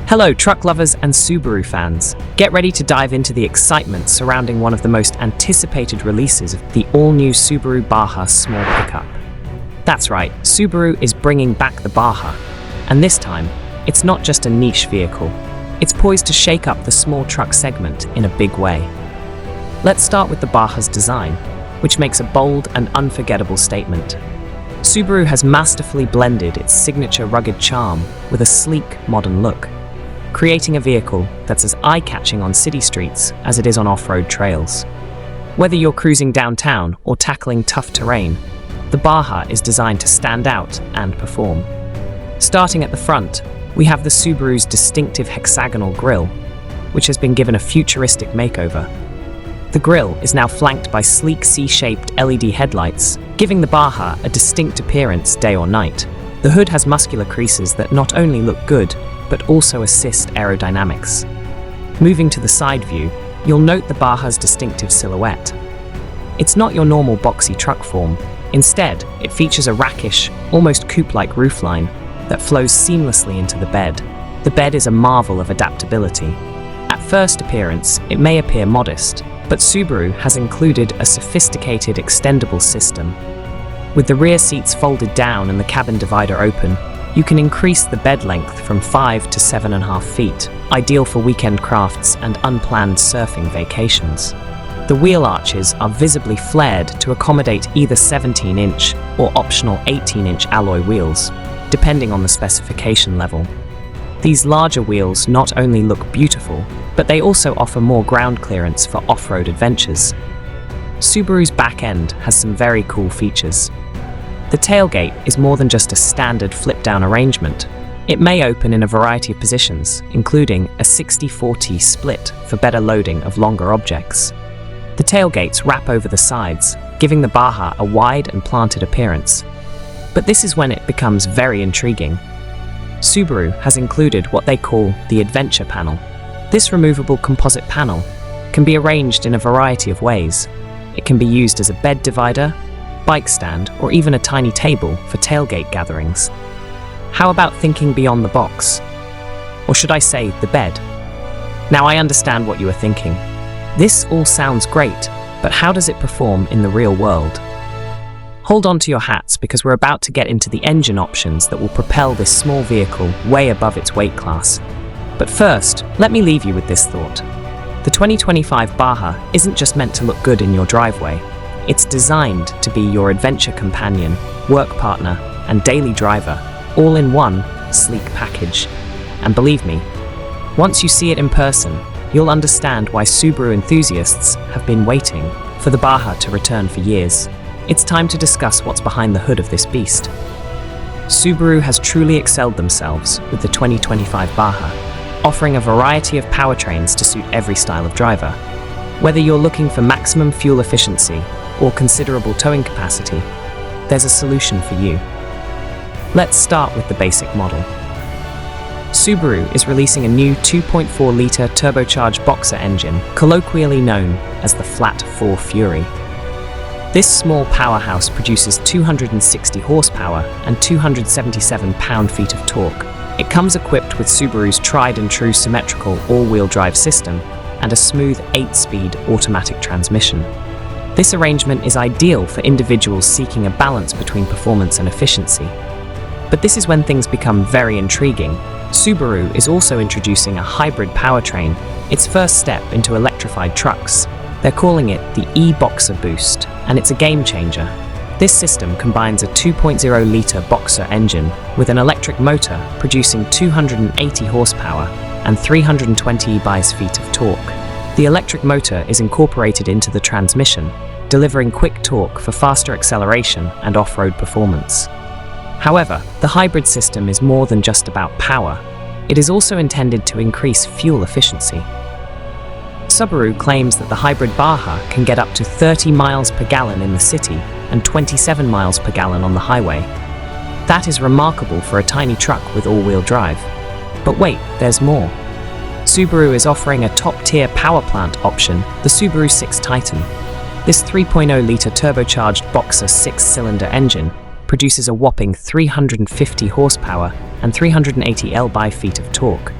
Hello, truck lovers and Subaru fans. Get ready to dive into the excitement surrounding one of the most anticipated releases of the all-new Subaru Baja small pickup. That's right, Subaru is bringing back the Baja. And this time, it's not just a niche vehicle. It's poised to shake up the small truck segment in a big way. Let's start with the Baja's design, which makes a bold and unforgettable statement. Subaru has masterfully blended its signature rugged charm with a sleek, modern look, creating a vehicle that's as eye-catching on city streets as it is on off-road trails. Whether you're cruising downtown or tackling tough terrain, the Baja is designed to stand out and perform. Starting at the front, we have the Subaru's distinctive hexagonal grille, which has been given a futuristic makeover. The grille is now flanked by sleek C-shaped LED headlights, giving the Baja a distinct appearance day or night. The hood has muscular creases that not only look good, but also assist aerodynamics. Moving to the side view, you'll note the Baja's distinctive silhouette. It's not your normal boxy truck form. Instead, it features a rakish, almost coupe-like roofline that flows seamlessly into the bed. The bed is a marvel of adaptability. At first appearance, it may appear modest, but Subaru has included a sophisticated extendable system. With the rear seats folded down and the cabin divider open, you can increase the bed length from 5 to 7.5 feet, ideal for weekend crafts and unplanned surfing vacations. The wheel arches are visibly flared to accommodate either 17-inch or optional 18-inch alloy wheels, depending on the specification level. These larger wheels not only look beautiful, but they also offer more ground clearance for off-road adventures. Subaru's back end has some very cool features. The tailgate is more than just a standard flip-down arrangement. It may open in a variety of positions, including a 60-40 split for better loading of longer objects. The tailgates wrap over the sides, giving the Baja a wide and planted appearance. But this is when it becomes very intriguing. Subaru has included what they call the Adventure Panel. This removable composite panel can be arranged in a variety of ways. It can be used as a bed divider, bike stand, or even a tiny table for tailgate gatherings. How about thinking beyond the box? Or should I say, the bed? Now I understand what you are thinking. This all sounds great, but how does it perform in the real world? Hold on to your hats because we're about to get into the engine options that will propel this small vehicle way above its weight class. But first, let me leave you with this thought. The 2025 Baja isn't just meant to look good in your driveway. It's designed to be your adventure companion, work partner, and daily driver, all in one sleek package. And believe me, once you see it in person, you'll understand why Subaru enthusiasts have been waiting for the Baja to return for years. It's time to discuss what's behind the hood of this beast. Subaru has truly excelled themselves with the 2025 Baja, offering a variety of powertrains to suit every style of driver. Whether you're looking for maximum fuel efficiency or considerable towing capacity, there's a solution for you. Let's start with the basic model. Subaru is releasing a new 2.4-litre turbocharged boxer engine, colloquially known as the Flat 4 Fury. This small powerhouse produces 260 horsepower and 277 pound-feet of torque. It comes equipped with Subaru's tried-and-true symmetrical all-wheel drive system and a smooth 8-speed automatic transmission. This arrangement is ideal for individuals seeking a balance between performance and efficiency. But this is when things become very intriguing. Subaru is also introducing a hybrid powertrain, its first step into electrified trucks. They're calling it the e-Boxer Boost, and it's a game changer. This system combines a 2.0-litre Boxer engine with an electric motor producing 280 horsepower and 320 feet of torque. The electric motor is incorporated into the transmission, delivering quick torque for faster acceleration and off-road performance. However, the hybrid system is more than just about power. It is also intended to increase fuel efficiency. Subaru claims that the hybrid Baja can get up to 30 miles per gallon in the city and 27 miles per gallon on the highway. That is remarkable for a tiny truck with all-wheel drive. But wait, there's more. Subaru is offering a top-tier power plant option, the Subaru 6 Titan. This 3.0-litre turbocharged Boxer 6-cylinder engine produces a whopping 350 horsepower and 380 lb-feet of torque.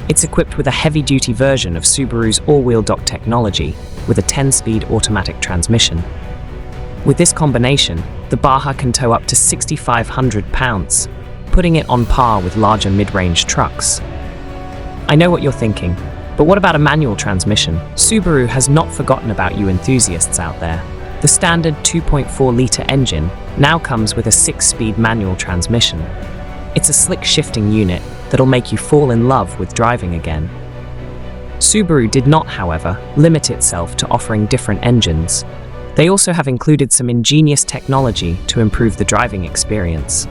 It's equipped with a heavy-duty version of Subaru's all-wheel dock technology with a 10-speed automatic transmission. With this combination, the Baja can tow up to 6,500 pounds, putting it on par with larger mid-range trucks. I know what you're thinking, but what about a manual transmission? Subaru has not forgotten about you enthusiasts out there. The standard 2.4-litre engine now comes with a 6-speed manual transmission. It's a slick shifting unit that'll make you fall in love with driving again. Subaru did not, however, limit itself to offering different engines. They also have included some ingenious technology to improve the driving experience.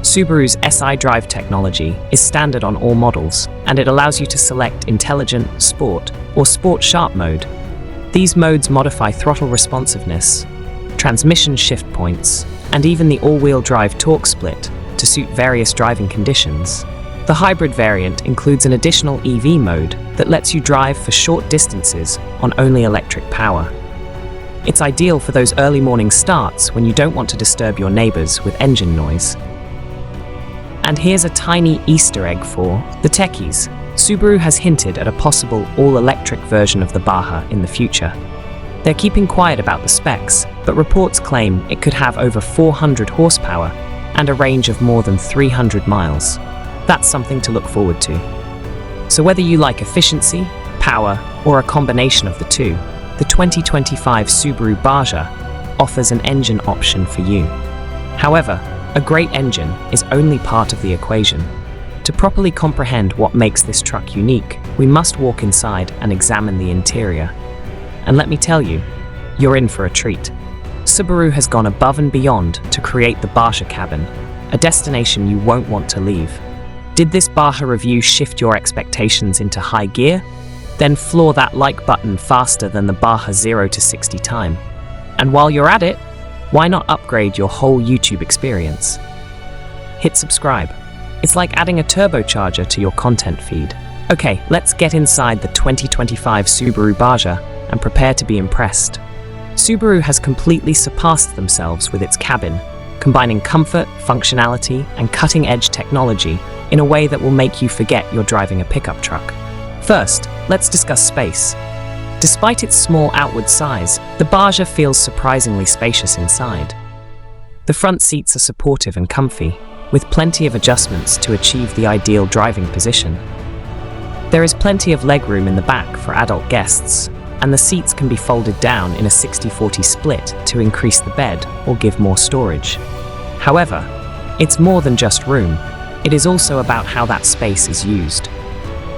Subaru's SI Drive technology is standard on all models, and it allows you to select Intelligent, Sport, or Sport Sharp mode. These modes modify throttle responsiveness, transmission shift points, and even the all-wheel drive torque split to suit various driving conditions. The hybrid variant includes an additional EV mode that lets you drive for short distances on only electric power. It's ideal for those early morning starts when you don't want to disturb your neighbors with engine noise. And here's a tiny Easter egg for the techies. Subaru has hinted at a possible all-electric version of the Baja in the future. They're keeping quiet about the specs, but reports claim it could have over 400 horsepower and a range of more than 300 miles. That's something to look forward to. So whether you like efficiency, power, or a combination of the two, the 2025 Subaru Baja offers an engine option for you. However, a great engine is only part of the equation. To properly comprehend what makes this truck unique, we must walk inside and examine the interior. And let me tell you, you're in for a treat. Subaru has gone above and beyond to create the Baja cabin, a destination you won't want to leave. Did this Baja review shift your expectations into high gear? Then floor that like button faster than the Baja 0 to 60 time. And while you're at it, why not upgrade your whole YouTube experience? Hit subscribe. It's like adding a turbocharger to your content feed. Okay, let's get inside the 2025 Subaru Baja and prepare to be impressed. Subaru has completely surpassed themselves with its cabin, combining comfort, functionality, and cutting-edge technology in a way that will make you forget you're driving a pickup truck. First, let's discuss space. Despite its small outward size, the Baja feels surprisingly spacious inside. The front seats are supportive and comfy, with plenty of adjustments to achieve the ideal driving position. There is plenty of legroom in the back for adult guests, and the seats can be folded down in a 60-40 split to increase the bed or give more storage. However, it's more than just room. It is also about how that space is used.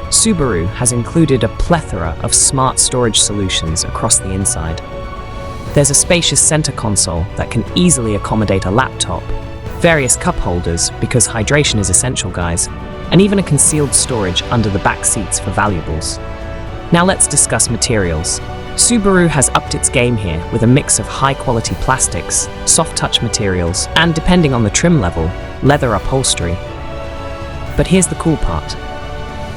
Subaru has included a plethora of smart storage solutions across the inside. There's a spacious center console that can easily accommodate a laptop, various cup holders because hydration is essential, guys, and even a concealed storage under the back seats for valuables. Now let's discuss materials. Subaru has upped its game here with a mix of high-quality plastics, soft-touch materials, and, depending on the trim level, leather upholstery. But here's the cool part.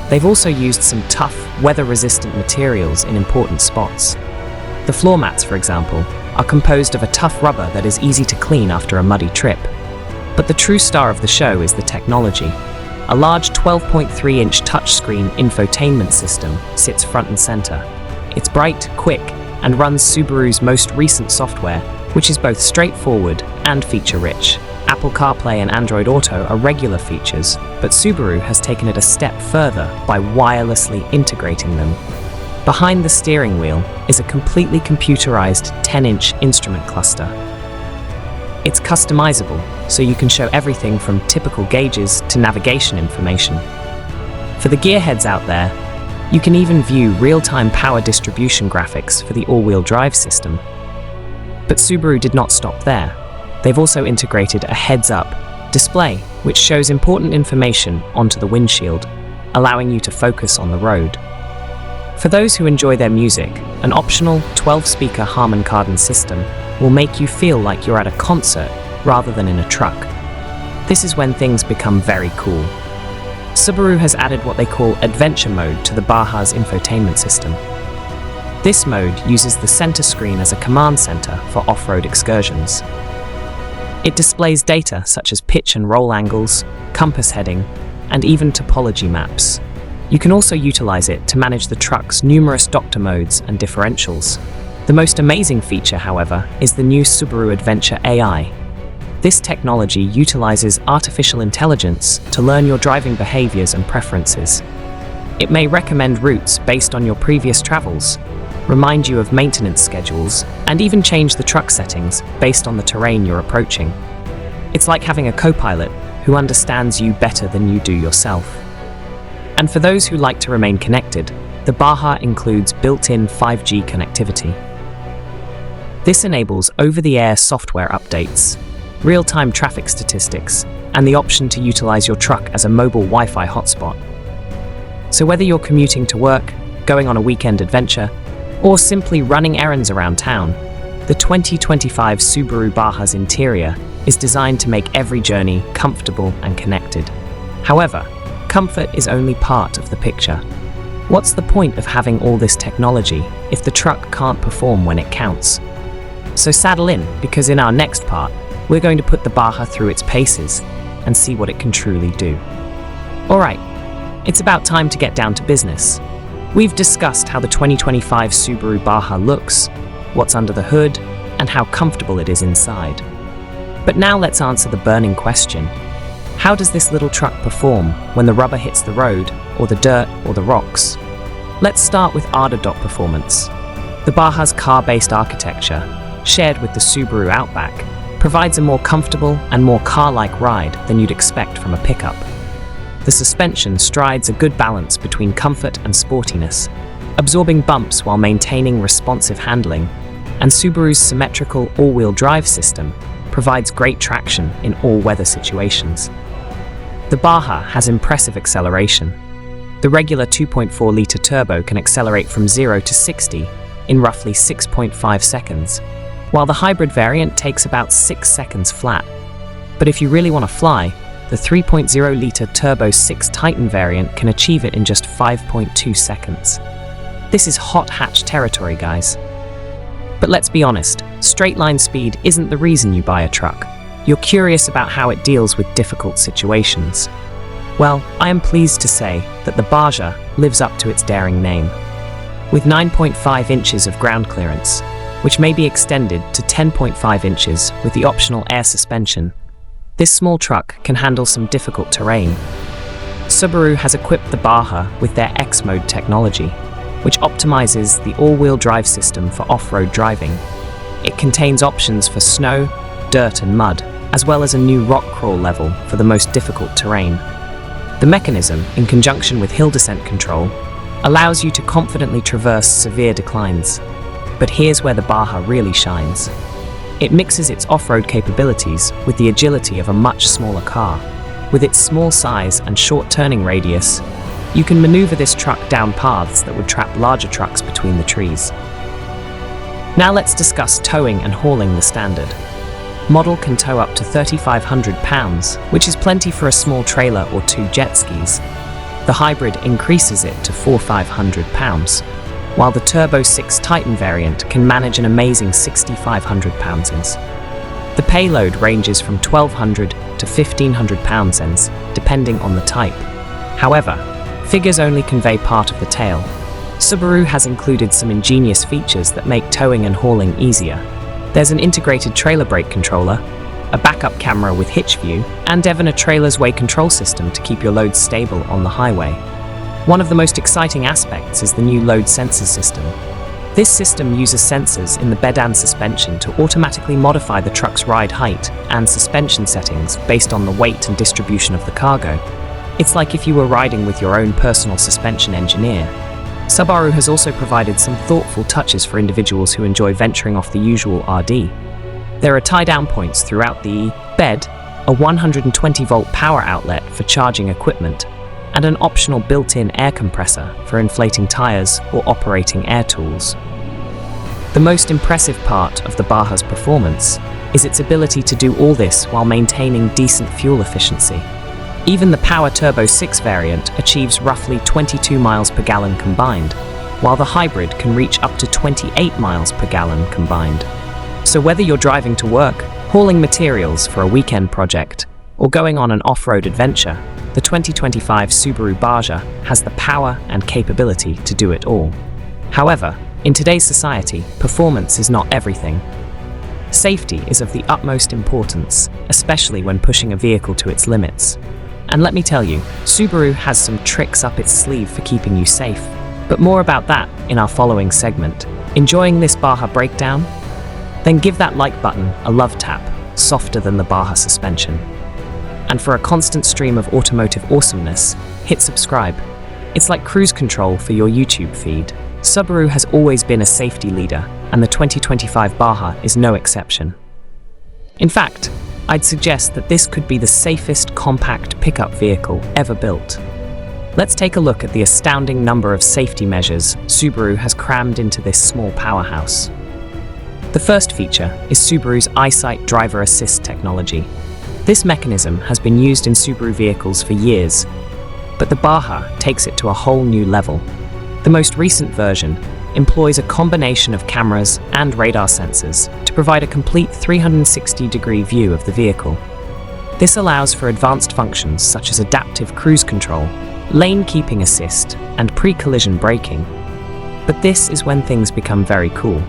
They've also used some tough, weather-resistant materials in important spots. The floor mats, for example, are composed of a tough rubber that is easy to clean after a muddy trip. But the true star of the show is the technology. A large 12.3-inch touchscreen infotainment system sits front and center. It's bright, quick, and runs Subaru's most recent software, which is both straightforward and feature-rich. Apple CarPlay and Android Auto are regular features, but Subaru has taken it a step further by wirelessly integrating them. Behind the steering wheel is a completely computerized 10-inch instrument cluster. It's customizable, so you can show everything from typical gauges to navigation information. For the gearheads out there, you can even view real-time power distribution graphics for the all-wheel drive system. But Subaru did not stop there. They've also integrated a heads-up display, which shows important information onto the windshield, allowing you to focus on the road. For those who enjoy their music, an optional 12-speaker Harman Kardon system will make you feel like you're at a concert rather than in a truck. This is when things become very cool. Subaru has added what they call Adventure Mode to the Baja's infotainment system. This mode uses the center screen as a command center for off-road excursions. It displays data such as pitch and roll angles, compass heading, and even topology maps. You can also utilize it to manage the truck's numerous doctor modes and differentials. The most amazing feature, however, is the new Subaru Adventure AI. This technology utilizes artificial intelligence to learn your driving behaviors and preferences. It may recommend routes based on your previous travels, remind you of maintenance schedules, and even change the truck settings based on the terrain you're approaching. It's like having a co-pilot who understands you better than you do yourself. And for those who like to remain connected, the Baja includes built-in 5G connectivity. This enables over-the-air software updates, real-time traffic statistics, and the option to utilize your truck as a mobile Wi-Fi hotspot. So whether you're commuting to work, going on a weekend adventure, or simply running errands around town, the 2025 Subaru Baja's interior is designed to make every journey comfortable and connected. However, comfort is only part of the picture. What's the point of having all this technology if the truck can't perform when it counts? So saddle in, because in our next part, we're going to put the Baja through its paces and see what it can truly do. Alright, it's about time to get down to business. We've discussed how the 2025 Subaru Baja looks, what's under the hood, and how comfortable it is inside. But now let's answer the burning question. How does this little truck perform when the rubber hits the road, or the dirt, or the rocks? Let's start with ADA. Performance. The Baja's car-based architecture, shared with the Subaru Outback, provides a more comfortable and more car-like ride than you'd expect from a pickup. The suspension strides a good balance between comfort and sportiness, absorbing bumps while maintaining responsive handling, and Subaru's symmetrical all-wheel drive system provides great traction in all weather situations. The Baja has impressive acceleration. The regular 2.4-litre turbo can accelerate from 0 to 60 in roughly 6.5 seconds, while the hybrid variant takes about 6 seconds flat. But if you really want to fly, the 3.0-litre Turbo 6 Titan variant can achieve it in just 5.2 seconds. This is hot hatch territory, guys. But let's be honest, straight-line speed isn't the reason you buy a truck. You're curious about how it deals with difficult situations. Well, I am pleased to say that the Baja lives up to its daring name. With 9.5 inches of ground clearance, which may be extended to 10.5 inches with the optional air suspension, this small truck can handle some difficult terrain. Subaru has equipped the Baja with their X-Mode technology, which optimizes the all-wheel drive system for off-road driving. It contains options for snow, dirt and mud, as well as a new rock crawl level for the most difficult terrain. The mechanism, in conjunction with hill descent control, allows you to confidently traverse severe declines. But here's where the Baja really shines. It mixes its off-road capabilities with the agility of a much smaller car. With its small size and short turning radius, you can maneuver this truck down paths that would trap larger trucks between the trees. Now let's discuss towing and hauling the standard. Model can tow up to 3,500 pounds, which is plenty for a small trailer or 2 jet skis. The hybrid increases it to 4,500 pounds, while the Turbo 6 Titan variant can manage an amazing 6,500 pounds. The payload ranges from 1,200 to 1,500 pounds, depending on the type. However, figures only convey part of the tale. Subaru has included some ingenious features that make towing and hauling easier. There's an integrated trailer brake controller, a backup camera with hitch view, and even a trailer's way control system to keep your load stable on the highway. One of the most exciting aspects is the new load sensor system. This system uses sensors in the bed and suspension to automatically modify the truck's ride height and suspension settings based on the weight and distribution of the cargo. It's like if you were riding with your own personal suspension engineer. Subaru has also provided some thoughtful touches for individuals who enjoy venturing off the usual RD. There are tie-down points throughout the bed, a 120-volt power outlet for charging equipment, and an optional built-in air compressor for inflating tires or operating air tools. The most impressive part of the Baja's performance is its ability to do all this while maintaining decent fuel efficiency. Even the Power Turbo 6 variant achieves roughly 22 miles per gallon combined, while the hybrid can reach up to 28 miles per gallon combined. So whether you're driving to work, hauling materials for a weekend project, or going on an off-road adventure, the 2025 Subaru Baja has the power and capability to do it all. However, in today's society, performance is not everything. Safety is of the utmost importance, especially when pushing a vehicle to its limits. And let me tell you, Subaru has some tricks up its sleeve for keeping you safe. But more about that in our following segment. Enjoying this Baja breakdown? Then give that like button a love tap, softer than the Baja suspension. And for a constant stream of automotive awesomeness, hit subscribe. It's like cruise control for your YouTube feed. Subaru has always been a safety leader, and the 2025 Baja is no exception. In fact, I'd suggest that this could be the safest compact pickup vehicle ever built. Let's take a look at the astounding number of safety measures Subaru has crammed into this small powerhouse. The first feature is Subaru's EyeSight driver assist technology. This mechanism has been used in Subaru vehicles for years, but the Baja takes it to a whole new level. The most recent version employs a combination of cameras and radar sensors to provide a complete 360-degree view of the vehicle. This allows for advanced functions such as adaptive cruise control, lane keeping assist, and pre-collision braking. But this is when things become very cool.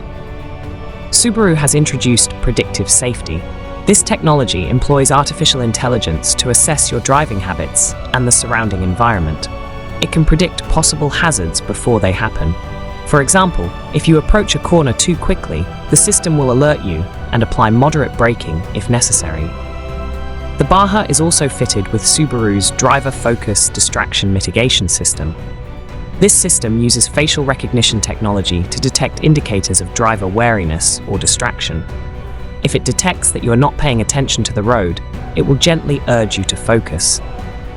Subaru has introduced predictive safety. This technology employs artificial intelligence to assess your driving habits and the surrounding environment. It can predict possible hazards before they happen. For example, if you approach a corner too quickly, the system will alert you and apply moderate braking if necessary. The Baja is also fitted with Subaru's Driver Focus Distraction Mitigation System. This system uses facial recognition technology to detect indicators of driver wariness or distraction. If it detects that you are not paying attention to the road, it will gently urge you to focus.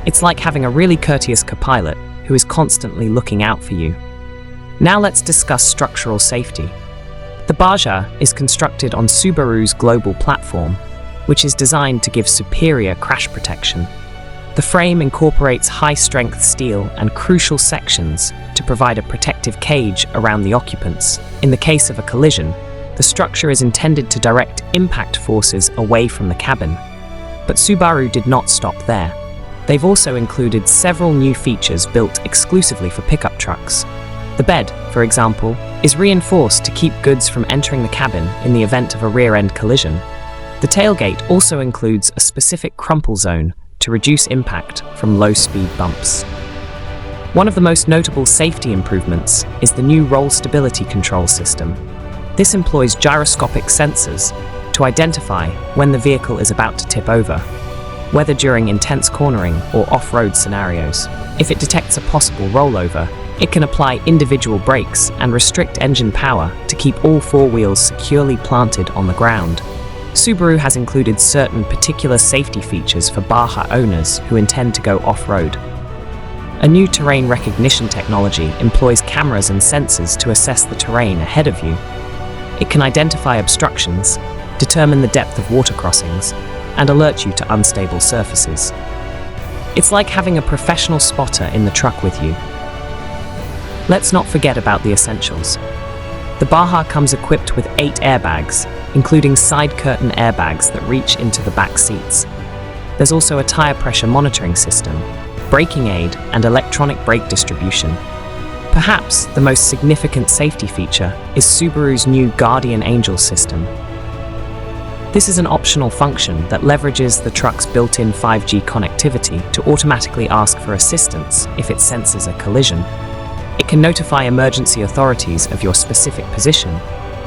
It's like having a really courteous co-pilot who is constantly looking out for you. Now let's discuss structural safety. The Baja is constructed on Subaru's global platform, which is designed to give superior crash protection. The frame incorporates high-strength steel and crucial sections to provide a protective cage around the occupants. In the case of a collision, the structure is intended to direct impact forces away from the cabin. But Subaru did not stop there. They've also included several new features built exclusively for pickup trucks. The bed, for example, is reinforced to keep goods from entering the cabin in the event of a rear-end collision. The tailgate also includes a specific crumple zone to reduce impact from low-speed bumps. One of the most notable safety improvements is the new roll stability control system. This employs gyroscopic sensors to identify when the vehicle is about to tip over, whether during intense cornering or off-road scenarios. If it detects a possible rollover, it can apply individual brakes and restrict engine power to keep all four wheels securely planted on the ground. Subaru has included certain particular safety features for Baja owners who intend to go off-road. A new terrain recognition technology employs cameras and sensors to assess the terrain ahead of you. It can identify obstructions, determine the depth of water crossings, and alert you to unstable surfaces. It's like having a professional spotter in the truck with you. Let's not forget about the essentials. The Baja comes equipped with 8 airbags, including side curtain airbags that reach into the back seats. There's also a tire pressure monitoring system, braking aid, and electronic brake distribution. Perhaps the most significant safety feature is Subaru's new Guardian Angel system. This is an optional function that leverages the truck's built-in 5G connectivity to automatically ask for assistance if it senses a collision. It can notify emergency authorities of your specific position,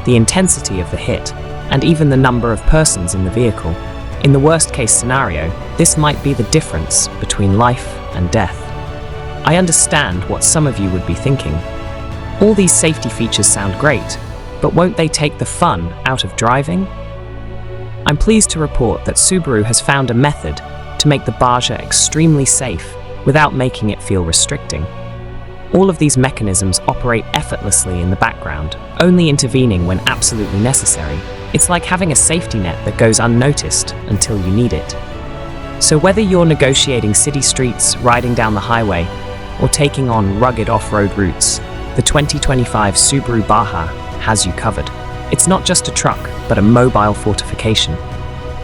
the intensity of the hit, and even the number of persons in the vehicle. In the worst-case scenario, this might be the difference between life and death. I understand what some of you would be thinking. All these safety features sound great, but won't they take the fun out of driving? I'm pleased to report that Subaru has found a method to make the Baja extremely safe without making it feel restricting. All of these mechanisms operate effortlessly in the background, only intervening when absolutely necessary. It's like having a safety net that goes unnoticed until you need it. So whether you're negotiating city streets, riding down the highway, or taking on rugged off-road routes, the 2025 Subaru Baja has you covered. It's not just a truck, but a mobile fortification.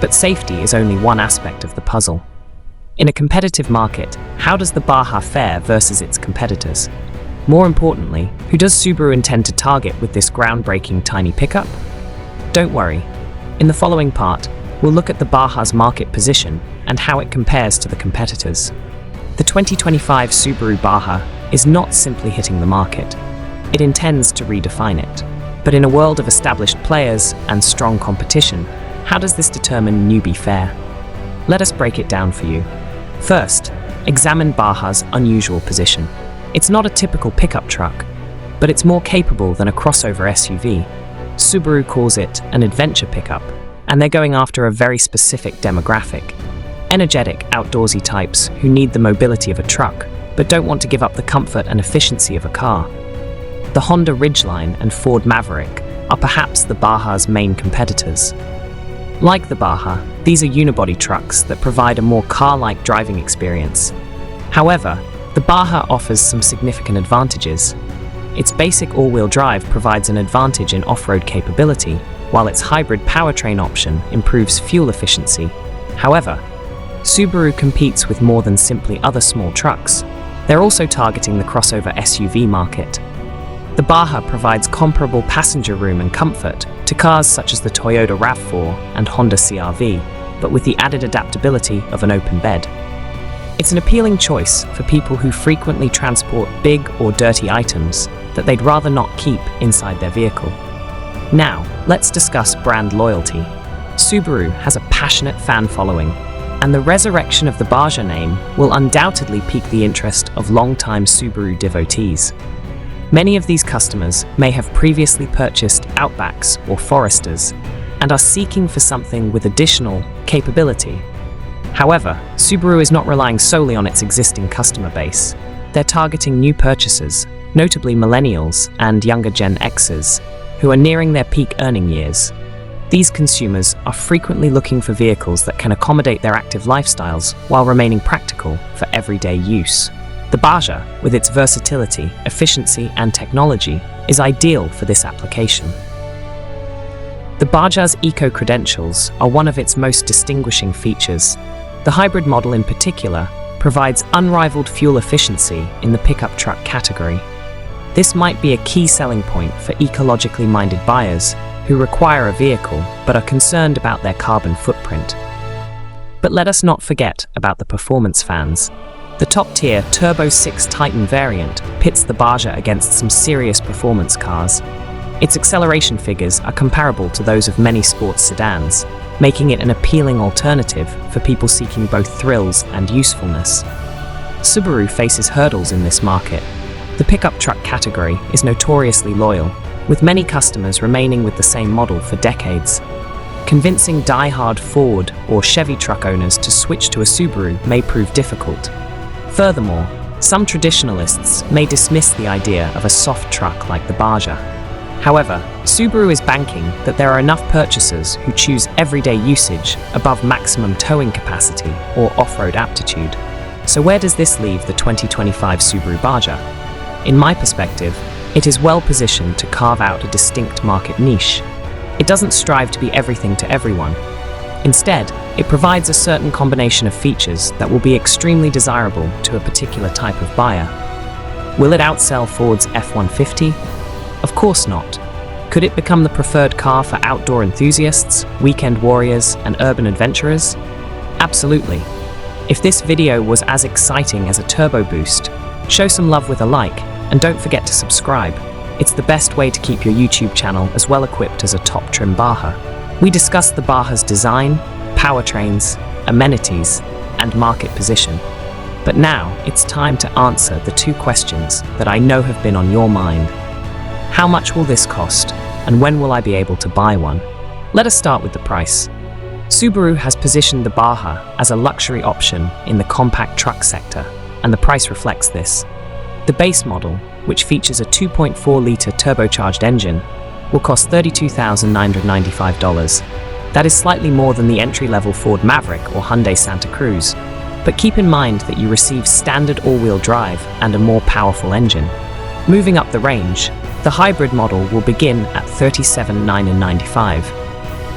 But safety is only one aspect of the puzzle. In a competitive market, how does the Baja fare versus its competitors? More importantly, who does Subaru intend to target with this groundbreaking tiny pickup? Don't worry. In the following part, we'll look at the Baja's market position and how it compares to the competitors. The 2025 Subaru Baja is not simply hitting the market. It intends to redefine it. But in a world of established players and strong competition, how does this determine newbie fare? Let us break it down for you. First, examine Baja's unusual position. It's not a typical pickup truck, but it's more capable than a crossover SUV. Subaru calls it an adventure pickup, and they're going after a very specific demographic. Energetic, outdoorsy types who need the mobility of a truck, but don't want to give up the comfort and efficiency of a car. The Honda Ridgeline and Ford Maverick are perhaps the Baja's main competitors. Like the Baja, these are unibody trucks that provide a more car-like driving experience. However, the Baja offers some significant advantages. Its basic all-wheel drive provides an advantage in off-road capability, while its hybrid powertrain option improves fuel efficiency. However, Subaru competes with more than simply other small trucks. They're also targeting the crossover SUV market. The Baja provides comparable passenger room and comfort to cars such as the Toyota RAV4 and Honda CR-V, but with the added adaptability of an open bed. It's an appealing choice for people who frequently transport big or dirty items that they'd rather not keep inside their vehicle. Now, let's discuss brand loyalty. Subaru has a passionate fan following, and the resurrection of the Baja name will undoubtedly pique the interest of longtime Subaru devotees. Many of these customers may have previously purchased Outbacks or Foresters and are seeking for something with additional capability. However, Subaru is not relying solely on its existing customer base. They're targeting new purchasers, notably millennials and younger Gen Xers, who are nearing their peak earning years. These consumers are frequently looking for vehicles that can accommodate their active lifestyles while remaining practical for everyday use. The Baja, with its versatility, efficiency, and technology, is ideal for this application. The Baja's eco-credentials are one of its most distinguishing features. The hybrid model in particular provides unrivaled fuel efficiency in the pickup truck category. This might be a key selling point for ecologically minded buyers who require a vehicle but are concerned about their carbon footprint. But let us not forget about the performance fans. The top-tier Turbo 6 Titan variant pits the Baja against some serious performance cars. Its acceleration figures are comparable to those of many sports sedans, making it an appealing alternative for people seeking both thrills and usefulness. Subaru faces hurdles in this market. The pickup truck category is notoriously loyal, with many customers remaining with the same model for decades. Convincing die-hard Ford or Chevy truck owners to switch to a Subaru may prove difficult. Furthermore, some traditionalists may dismiss the idea of a soft truck like the Baja. However, Subaru is banking that there are enough purchasers who choose everyday usage above maximum towing capacity or off-road aptitude. So where does this leave the 2025 Subaru Baja? In my perspective, it is well positioned to carve out a distinct market niche. It doesn't strive to be everything to everyone. Instead, it provides a certain combination of features that will be extremely desirable to a particular type of buyer. Will it outsell Ford's F-150? Of course not. Could it become the preferred car for outdoor enthusiasts, weekend warriors, and urban adventurers? Absolutely. If this video was as exciting as a turbo boost, show some love with a like, and don't forget to subscribe. It's the best way to keep your YouTube channel as well equipped as a top trim Baja. We discussed the Baja's design, powertrains, amenities, and market position. But now it's time to answer the two questions that I know have been on your mind. How much will this cost, and when will I be able to buy one? Let us start with the price. Subaru has positioned the Baja as a luxury option in the compact truck sector, and the price reflects this. The base model, which features a 2.4-litre turbocharged engine, will cost $32,995. That is slightly more than the entry-level Ford Maverick or Hyundai Santa Cruz, but keep in mind that you receive standard all-wheel drive and a more powerful engine. Moving up the range, the hybrid model will begin at $37,995.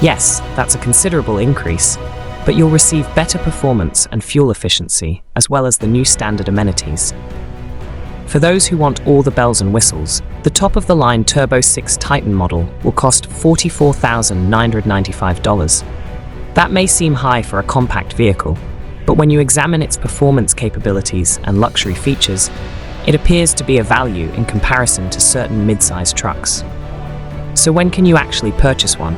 Yes, that's a considerable increase. but you'll receive better performance and fuel efficiency, as well as the new standard amenities. For those who want all the bells and whistles, the top-of-the-line Turbo 6 Titan model will cost $44,995. That may seem high for a compact vehicle, but when you examine its performance capabilities and luxury features, it appears to be a value in comparison to certain mid-size trucks. So when can you actually purchase one?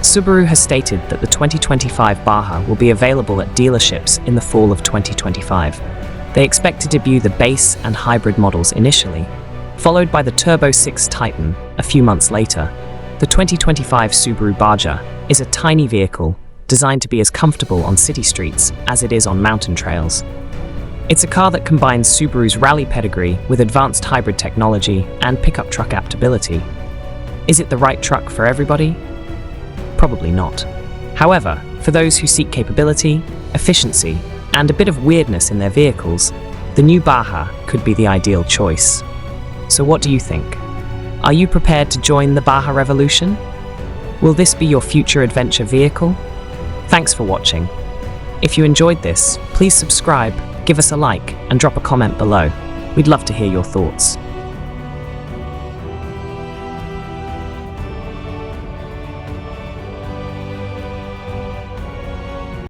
Subaru has stated that the 2025 Baja will be available at dealerships in the fall of 2025. They expect to debut the base and hybrid models initially, followed by the Turbo 6 Titan a few months later. The 2025 Subaru Baja is a tiny vehicle designed to be as comfortable on city streets as it is on mountain trails. It's a car that combines Subaru's rally pedigree with advanced hybrid technology and pickup truck adaptability. Is it the right truck for everybody? Probably not. However, for those who seek capability, efficiency, and a bit of weirdness in their vehicles, the new Baja could be the ideal choice. So what do you think? Are you prepared to join the Baja revolution? Will this be your future adventure vehicle? Thanks for watching. If you enjoyed this, please subscribe, give us a like, and drop a comment below. We'd love to hear your thoughts.